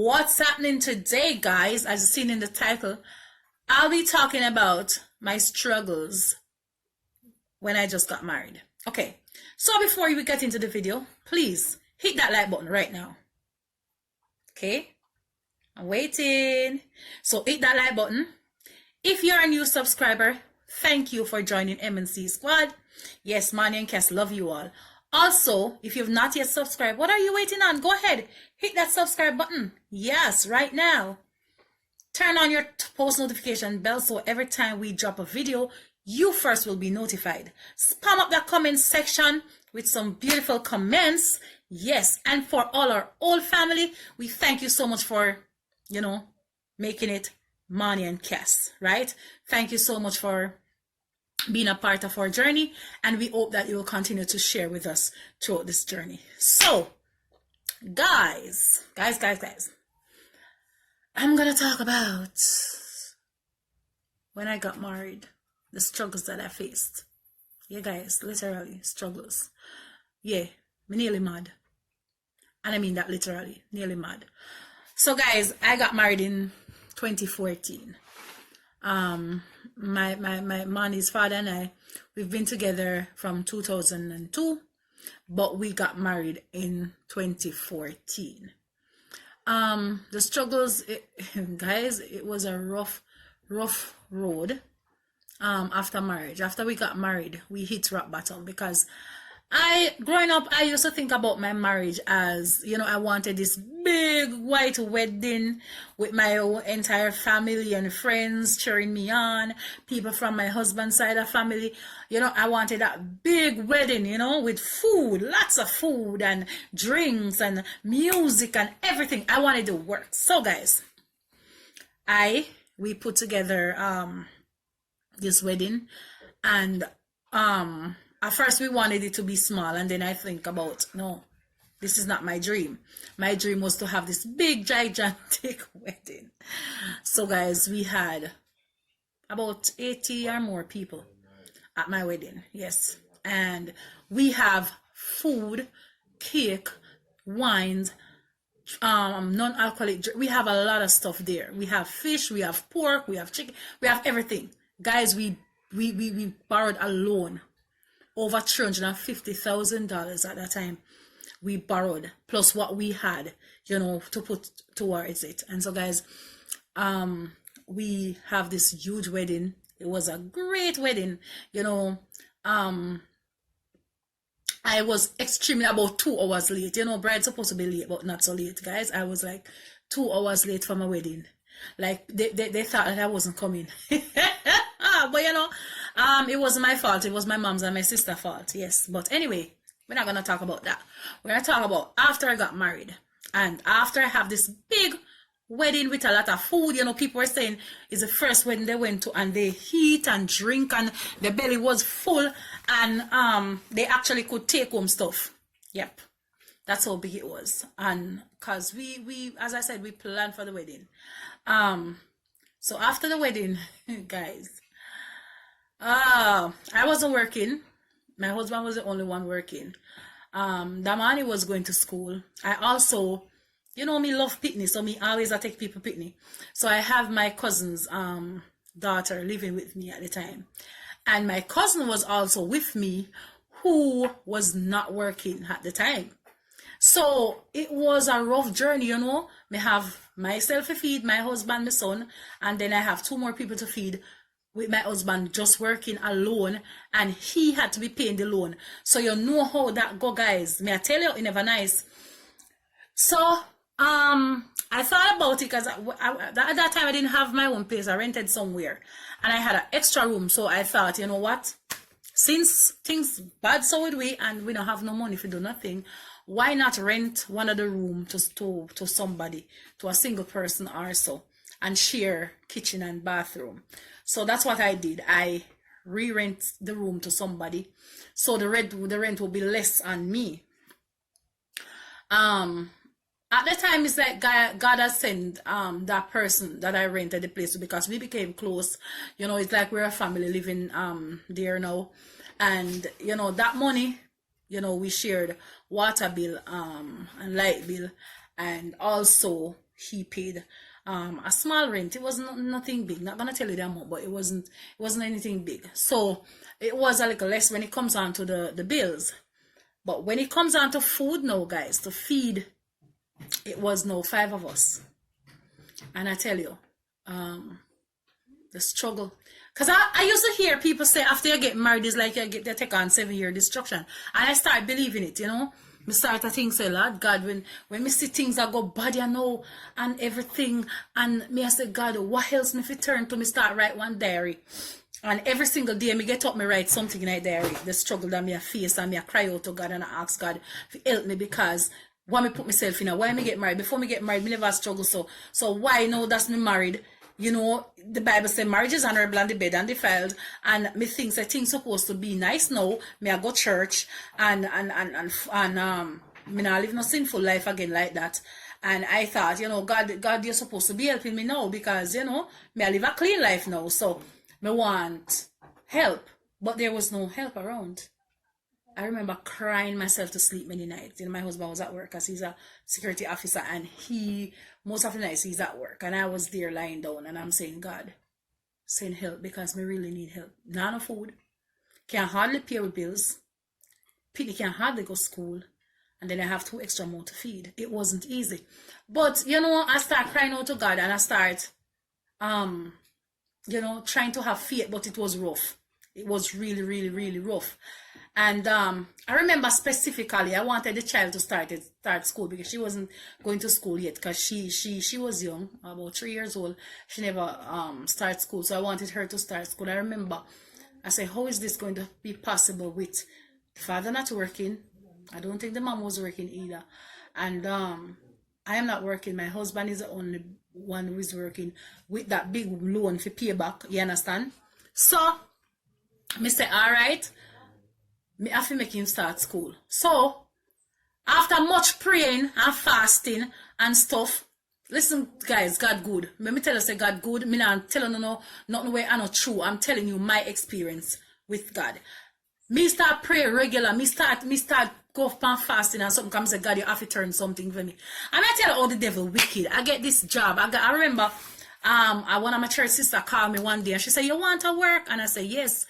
What's happening today, guys? As you've seen in the title, I'll be talking about my struggles when I just got married. Okay, so before we get into the video, please hit that like button right now. Okay, I'm waiting. So hit that like button. If you're a new subscriber, thank you for joining MNC Squad. Yes, Manny and Cass love you all. Also, if you've not yet subscribed, what are you waiting on? Go ahead, hit that subscribe button. Yes, right now. Turn on your post notification bell so every time we drop a video, you first will be notified. Spam up that comment section with some beautiful comments. Yes, and for all our old family, we thank you so much for, making it Manny and Cass, right? Thank you so much for being a part of our journey, and we hope that you will continue to share with us throughout this journey. So, guys, I'm gonna talk about when I got married, the struggles that I faced. Yeah, guys, literally struggles. Yeah, me nearly mad, and I mean that literally, nearly mad. So, guys, I got married in 2014. My Manny's father and I, we've been together from 2002, but we got married in 2014. The struggles, guys, it was a rough road. After marriage, after we got married, we hit rock bottom because growing up, I used to think about my marriage as, I wanted this big white wedding with my entire family and friends cheering me on, people from my husband's side of family. I wanted that big wedding, with food, lots of food and drinks and music and everything. I wanted to work. So, guys, we put together this wedding, and at first we wanted it to be small, and then I think about, no, this is not my dream. My dream was to have this big gigantic wedding. So, guys, we had about 80 or more people at my wedding. Yes, and we have food, cake, wines, non-alcoholic drink. We have a lot of stuff there. We have fish, we have pork, we have chicken, we have everything. Guys, we borrowed a loan over $350,000 at that time. We borrowed plus what we had, to put towards it. And so, guys, we have this huge wedding. It was a great wedding. I was extremely about 2 hours late. Bride's supposed to be late, but not so late, guys. I was like 2 hours late for my wedding. Like they thought that I wasn't coming. But it wasn't my fault. It was my mom's and my sister's fault. Yes. But anyway, we're not going to talk about that. We're going to talk about after I got married. And after I have this big wedding with a lot of food, people were saying it's the first wedding they went to, and they eat and drink and the belly was full, and they actually could take home stuff. Yep. That's how big it was. And because we as I said, we planned for the wedding. So after the wedding, guys, I wasn't working. My husband was the only one working. Damani was going to school. I also, me love picnic, so me always I take people picnic. So I have my cousin's daughter living with me at the time. And my cousin was also with me, who was not working at the time. So it was a rough journey, Me have myself to feed, my husband, my son, and then I have 2 more people to feed, with my husband just working alone, and he had to be paying the loan. So you know how that go, guys. May I tell you, it never nice. So I thought about it because at that time I didn't have my own place. I rented somewhere, and I had an extra room. So I thought, you know what? Since things bad so with we, and we don't have no money to do nothing, why not rent one of the room to somebody, to a single person or so, and share kitchen and bathroom. So that's what I did. I re-rent the room to somebody, so the rent will be less on me. At the time, it's like God has sent that person that I rented the place to, because we became close. It's like we're a family living there now, and that money, we shared water bill and light bill, and also he paid a small rent. It was nothing big. Not gonna tell you the amount, but it wasn't anything big. So it was a little less when it comes on to the bills. But when it comes on to food now, guys, to feed, it was now 5 of us. And I tell you, the struggle. Because I used to hear people say after you get married, it's like they take on 7-year destruction. And I start believing it, you know. Me start to think, say, Lord God, when me see things that go bad, you know, and everything, and me I say, God, what else me if it turn to me start write one diary. And every single day me get up, me write something in that diary, the struggle that me I face, and me I cry out to God and I ask God to help me, because why me put myself in, why me get married? Before me get married, me never struggle, so why now that's me married? You know, the Bible says marriage is honorable and the bed and defiled, and me think that things supposed to be nice now. Me I go church and me not live no sinful life again like that. And I thought, you know, God, you're supposed to be helping me now, because you know, me I live a clean life now. So me want help, but there was no help around. I remember crying myself to sleep many nights. You know, my husband was at work because he's a security officer, and most of the nights he's at work, and I was there lying down, and I'm saying, God, send help, because me really need help. Not no food, can hardly pay with bills, Pitney can hardly go to school, and then I have 2 extra more to feed. It wasn't easy, but you know, I start crying out to God, and I start, you know, trying to have faith, but it was rough. It was really, really, really rough. And I remember specifically, I wanted the child to start school, because she wasn't going to school yet, because she was young, about 3 years old. She never started school, so I wanted her to start school. I remember I said, how is this going to be possible with the father not working? I don't think the mom was working either. And I am not working. My husband is the only one who is working with that big loan for pay back. You understand? So me say, all right, me have to make him start school. So after much praying and fasting and stuff, listen guys, God good. Let me tell you, say God good. Me not telling you no, nothing way I not true. I'm telling you my experience with God. Me start pray regular. Me start go up and fasting and something comes, say, God, you have to turn something for me. And I tell you, all the devil wicked. I get this job. I remember one of my church sister called me one day, and she said, you want to work? And I said, yes,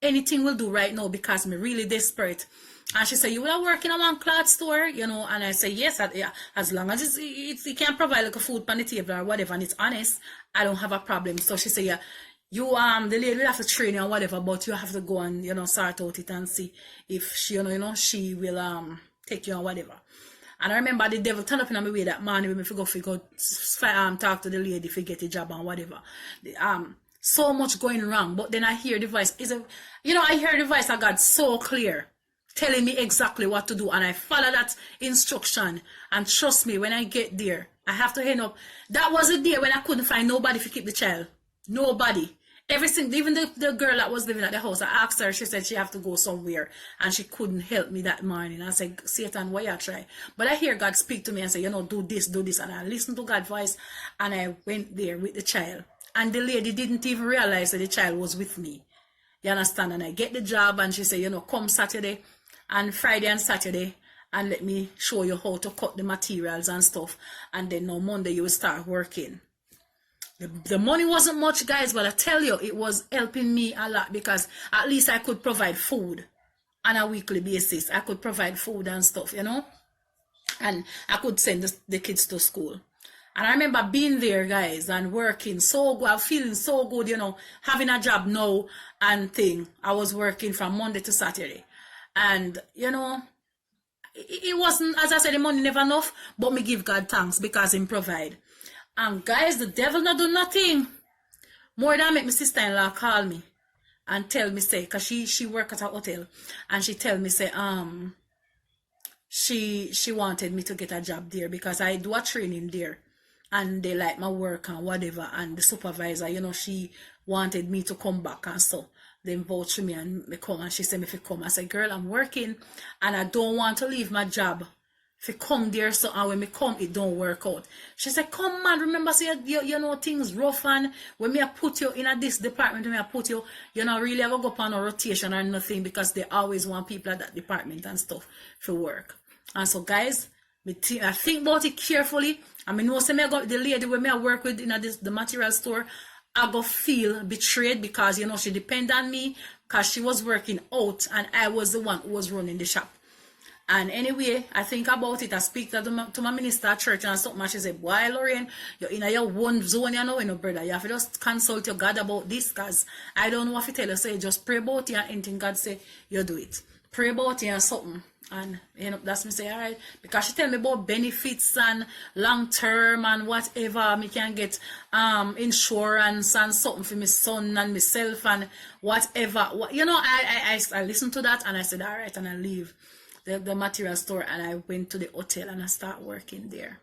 anything will do right now, because me really desperate. And she said, you will work in a one cloth store, you know? And I said, yes, yeah, as long as it can provide like a food on the table or whatever, and it's honest, I don't have a problem. So she said, yeah, you the lady will have to train you or whatever, but you have to go and, you know, sort out it and see if she, you know, she will take you or whatever. And I remember the devil turned up in my way that morning when we go talk to the lady if we get a job and whatever. So much going wrong, but then I hear the voice. I hear the voice of God so clear, telling me exactly what to do, and I follow that instruction. And trust me, when I get there, I have to end up. That was a day when I couldn't find nobody to keep the child. Nobody. Everything, even the girl that was living at the house, I asked her, she said she have to go somewhere, and she couldn't help me that morning. I said, Satan, why you try? But I hear God speak to me and say, you know, do this, and I listened to God's voice, and I went there with the child. And the lady didn't even realize that the child was with me. You understand? And I get the job, and she said, you know, come Saturday and Friday and Saturday, and let me show you how to cut the materials and stuff. And then on Monday you will start working. The money wasn't much, guys, but I tell you, it was helping me a lot, because at least I could provide food on a weekly basis. I could provide food and stuff, you know, and I could send the kids to school. And I remember being there, guys, and working so good, feeling so good, you know, having a job now and thing. I was working from Monday to Saturday. And, you know, it wasn't, as I said, the money never enough, but me give God thanks, because Him provide. And guys, the devil not do nothing more than make my sister-in-law call me and tell me, say, because she work at a hotel, and she tell me, say, she wanted me to get a job there, because I do a training there, and they like my work and whatever, and the supervisor, you know, she wanted me to come back, and so they vouch for me and me come, and she said me if you come. I said, girl, I'm working, and I don't want to leave my job. If you come there, so and when me come, it don't work out. She said, come man, remember, say you know things rough, and when me I put you in this department, when me I put you, you know, really ever go up on a rotation or nothing, because they always want people at that department and stuff for work. And so guys, I think about it carefully. I mean, know say me got the lady where me I work with in the material store, I go feel betrayed because you know she depend on me because she was working out and I was the one who was running the shop. And anyway, I think about it. I speak to my minister at church and something. And she said, "Boy, Lorraine, you're in your one zone, you know, brother. You have to just consult your God about this because I don't know what to tell you. Say, just pray about it and anything God say, you do it. Pray about it and something." And you know, that's me say, all right. Because she tell me about benefits and long term and whatever. Me can get insurance and something for my son and myself and whatever. You know, I listened to that and I said, all right, and I leave the material store and I went to the hotel and I start working there.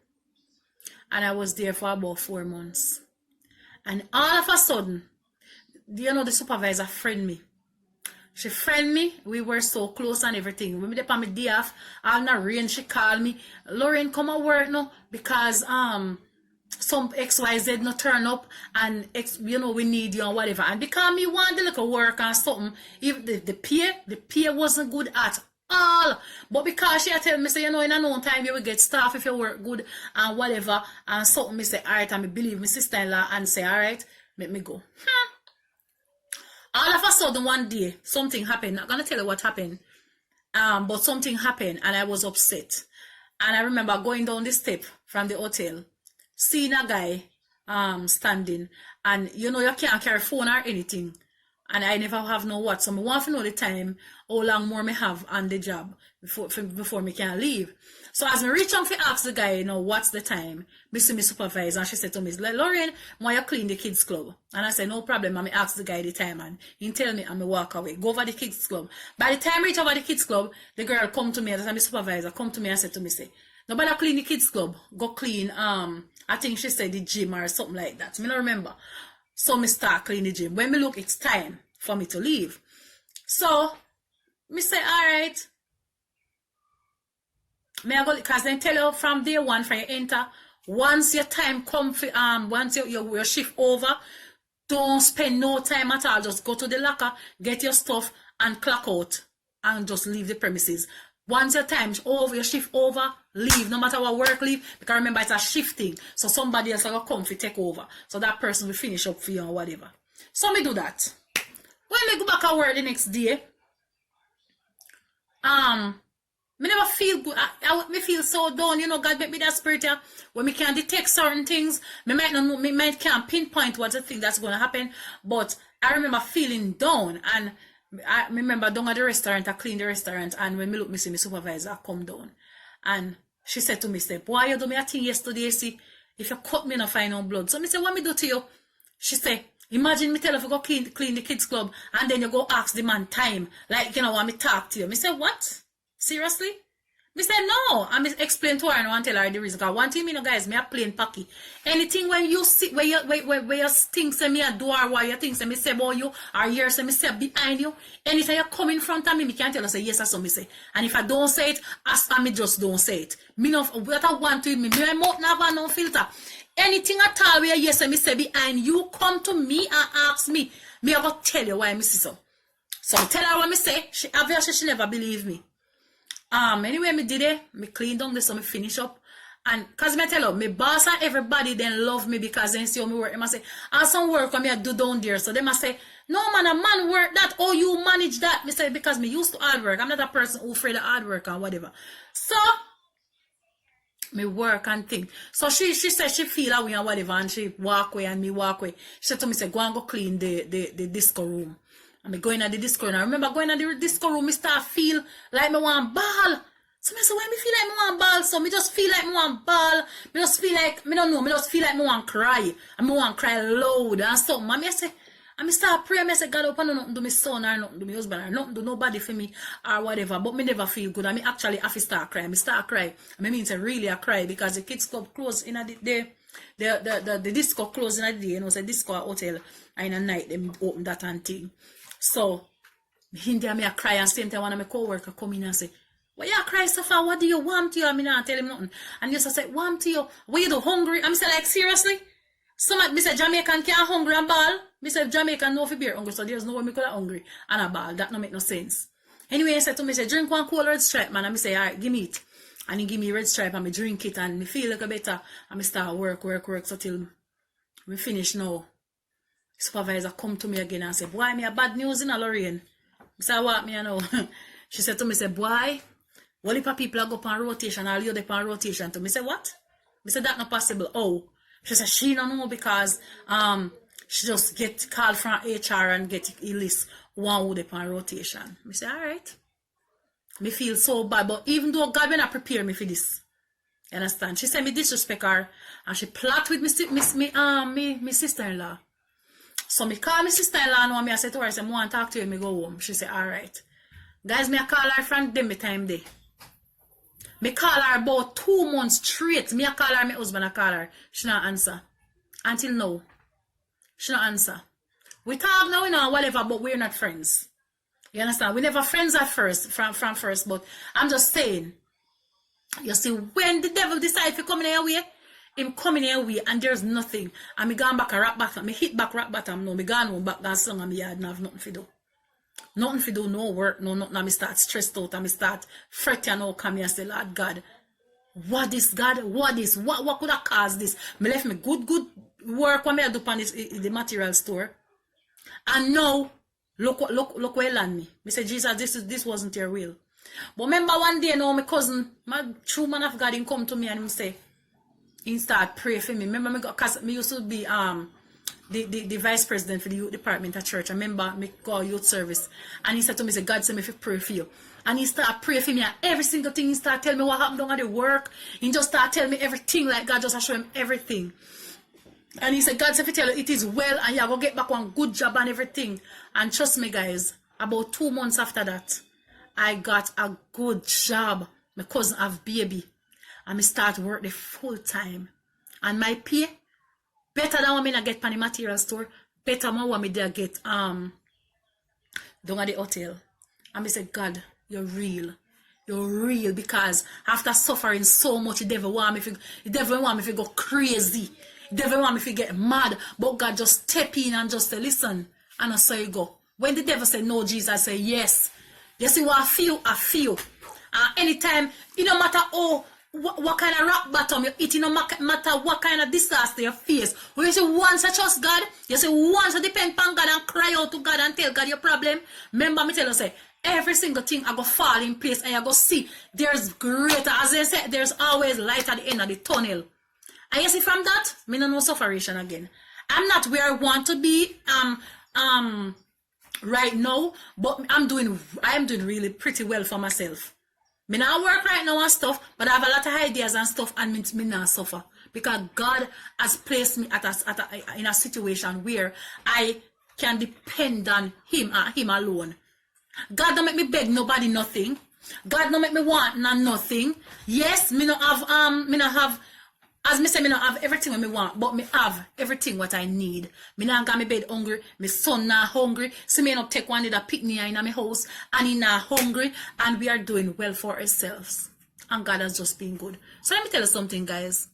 And I was there for about 4 months. And all of a sudden, you know, the supervisor friend me. She friend me. We were so close and everything. When me dey on my day off, all in the rain, she called me, "Lorraine, come and work now because some XYZ no turn up and you know we need you and whatever." And because me want the little work and something, if the pay wasn't good at all. But because she tell me, say, you know, in a no time you will get staff if you work good and whatever. And something me say, all right, and me believe my sister-in-law and say, all right, let me go. All of a sudden one day, something happened. Not gonna tell you what happened. But something happened and I was upset. And I remember going down the step from the hotel, seeing a guy standing, and you know you can't carry phone or anything. And I never have no what. So I want to know the time, how long more me have on the job before me can leave. So as me reach out to ask the guy, you know, what's the time, me see me supervisor, and she said to me, "Lorraine, why you clean the kids club?" And I said, "No problem." And me ask the guy the time and he tell me and me walk away. Go over the kids club. By the time I reach over the kids club, the girl come to me, that's my supervisor, come to me and said to me, say, "Nobody clean the kids club. Go clean, I think she said the gym or something like that." Me don't remember. So me start clean the gym. When me look, it's time for me to leave. So me say, all right. Me I go because then tell you from day one for you enter. Once your time come for once your shift over, don't spend no time at all. Just go to the locker, get your stuff, and clock out and just leave the premises. Once your time over, your shift over, leave. No matter what work, leave. Because remember, it's a shifting. So somebody else will come to take over. So that person will finish up for you or whatever. So me do that. When me go back at work the next day, me never feel good. Me feel so down. You know, God make me that spirit here when me can detect certain things. Me might not know, me might can't pinpoint what I think that's going to happen. But I remember feeling down, and I remember down at the restaurant, I clean the restaurant, and when me look, me see my supervisor, I come down. And she said to me, say, "Boy, you do me a thing yesterday, see, if you cut me, no find no blood." So me say, "What me do to you?" She say, "Imagine me tell you to go clean the kids club, and then you go ask the man time, like, you know, want me talk to you." Me say, "What? Seriously?" Me say, "No." And me explain to her and I want to tell her the reason. Because one thing, you know, guys, me a plain packy. Anything when you see, where you think say me a do or why you think say me say about you, or you say me say behind you, anytime you come in front of me, me can't tell you say yes or so me say. And if I don't say it, me just don't say it. Me no, what I want to me my mouth never no filter. Anything at all where you say me say behind you, come to me and ask me. Me I go tell you why me see so. So I tell her what me say. She obviously she never believe me. Anyway, me did it. Me clean down this, so me finish up. And cause me tell you, me boss and everybody then love me because they see how me work. They must say, "Ah, some work me I do down there." So they must say, "No man, a man work that. Oh, you manage that." Me say because me used to hard work. I'm not a person who afraid of hard work and whatever. So me work and think. So she said she feel away and whatever, and she walk away and me walk away. She said to me, say, "Go and go clean the disco room." And me going at the disco room. I remember going at the disco room, me start feel like me want ball. So me say, when me feel like me want ball, so me just feel like me want ball. Me just feel like, me don't know, me just feel like me want cry. And me want cry loud and something. And me say, and me start praying, me say, "God, open nothing to my son or nothing to my husband or nothing to nobody for me or whatever." But me never feel good. And me actually have to start crying. Me start cry. And me mean say really I cry because the kids club close in the disco close in the day, you know, say disco hotel and in the night them open that and thing. So in there me I cry and same time one of my co-worker come in and say, "Why you cry so far? What do you want to you?" I mean I tell him nothing. And yes I said, "Want to you? What you do hungry?" And I say like seriously? Some me say Jamaican can't hungry and ball. Me say Jamaican no for beer hungry, so there's no way me could have hungry and a ball. That no make no sense. Anyway, I said to me, say, "Drink one cold red stripe, man." And I say, "Alright, give me it." And he give me red stripe and me drink it and me feel like a better and me start work so till me finish now. Supervisor come to me again and say, boy, me a bad news in a Lorraine. I say, what me know? She said to me, say, boy, what if people go up on rotation or you on rotation to me? Say, what? I said, that not possible. Oh. She said, she don't know because she just get called from HR and get a list one would on rotation. I say, alright. Me feel so bad, but even though God will not prepare me for this. You understand? She said me disrespect her and she plot with me sister-in-law. So me call my sister-in-law and I said to her, I said, I want to talk to you, me go home. She said, alright. Guys, me I call her from them time day. Me call her about 2 months straight. Me I call her, my husband I call her. She not answer. Until now. She not answer. We talk now, you know, whatever, but we're not friends. You understand? We never friends at first, from first, but I'm just saying, you see, when the devil decides to come in your way, him coming your way, and there's nothing, and me gone back a rock bottom, me hit back rock bottom, no, me gone home back that song, and me yard, and have nothing to do. Nothing to do, no work, no nothing, and me start stressed out, and me start fretting, and come here and say, Lord God, what is God, what is, what could have caused this? Me left me good work when me do on the material store, and now, look where land me. Me say, Jesus, this wasn't your will. But remember one day now, my cousin, my true man of God, he come to me and him say, he start pray for me. Remember me because me used to be the vice president for the youth department at church. I remember me go youth service. And he said to me, say, God said me if pray for you. And he start pray for me and every single thing he start tell me what happened down at the work. He just start tell me everything like God just show him everything. And he said, God said, if you tell you it is well, and you go get back one good job and everything. And trust me, guys, about 2 months after that, I got a good job. My cousin have baby. And I start work the full time. And my pay, better than what I get from the material store, better than what I get down at the hotel. And I said, God, you're real. You're real, because after suffering so much, the devil want me to go crazy. The devil want me to get mad, but God just step in and just say, listen, and I saw you go. When the devil say no, Jesus say yes. You see what I feel? I feel. Anytime, it no matter what kind of rock bottom you hit, it no matter what kind of disaster you face. When you say once I trust God, you say once I depend on God and cry out to God and tell God your problem. Remember me tell you, say, every single thing I go fall in place and I go see there's greater, as I said, there's always light at the end of the tunnel. And you see from that, me no sufferation again. I'm not where I want to be right now, but I'm doing really pretty well for myself. Me not work right now and stuff, but I have a lot of ideas and stuff, and me not suffer. Because God has placed me in a situation where I can depend on Him and Him alone. God don't make me beg nobody nothing. God don't make me want nothing. Yes, me not have as me say, me not have everything what me want, but me have everything what I need. Me not got me bed hungry, my son not hungry. See me not take one that pick me in my house, and he not hungry, and we are doing well for ourselves. And God has just been good. So let me tell you something, guys.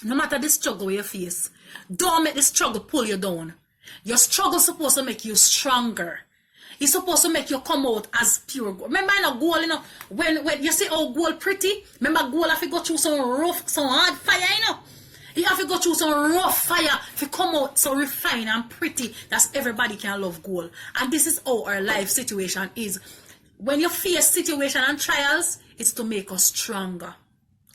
No matter the struggle you face, don't make the struggle pull you down. Your struggle is supposed to make you stronger. It's supposed to make you come out as pure gold. Remember, gold, when you see how gold pretty, remember gold have to go through some rough, some hard fire, You have to go through some rough fire to come out so refined and pretty that everybody can love gold. And this is how our life situation is. When you face situation and trials, it's to make us stronger.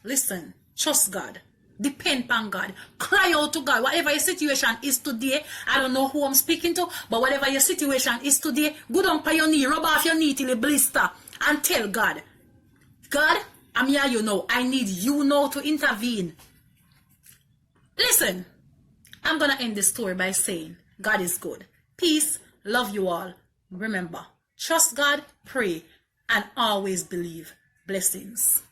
Listen, trust God. Depend on God. Cry out to God. Whatever your situation is today, I don't know who I'm speaking to, but whatever your situation is today, go down by your knee, rub off your knee till it blister, and tell God, God, I'm here, you know. I need you now to intervene. Listen, I'm going to end this story by saying, God is good. Peace, love you all. Remember, trust God, pray, and always believe. Blessings.